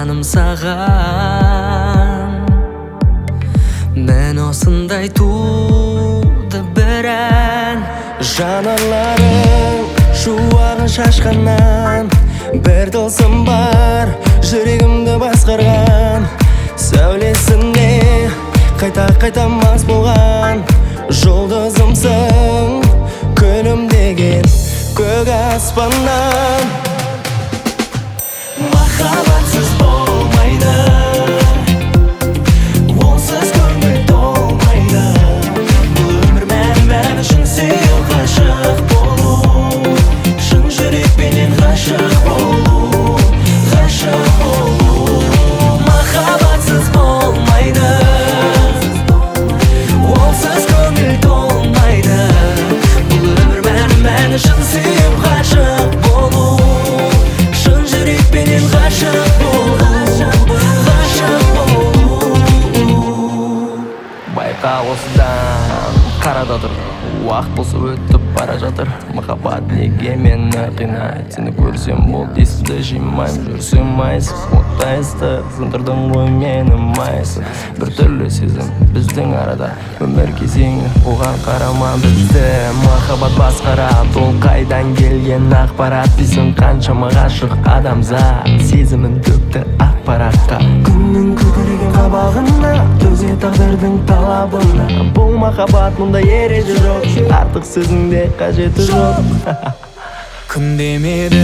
жаным саған. Мен осындай туды бір ән. Жанарларың шуағын шашқаннан, бір тылсым бар жүрегімді басқарған. Сәулесіне қайта мас болған жұлдызымсың, күлімдеген көк аспаннан. Махаббатсыз болмайды, онсыз көңіл толмайды. Бұл өмір мән үшін сүйу, ғашық болу, шын жүрекпенен ғашық болу, ғашық болу. Махаббатсыз болмайды, онсыз көңіл толмайды. Бұл өмір мән үшін сүйу, ғашық болу, шын жүрекпенен ғашық болу, ғашық болу. Байқа осыдан қарада тұр, уақыт болса өтіп бара жатыр. Махаббат неге мені қинайды? Сені көрсем болды есімді жимаймын, жүрсем майсыз, оттайсызды сындырдың ғой мені майсыз. Бір түрлі сезім біздің арада, өмір кезеңі оған қарама бізді. Махаббат басқарады, ол қайдан келген ақпарат? Дейсің қаншама ғашық адамзат сезімін төкті ақпаратқа. Күннің күлкілеген қабағына, төзе тағдырдың талабына. Бұл махаббат мұнда ереже жоқ, артық сөзің де қажеті жоқ. Күн демеді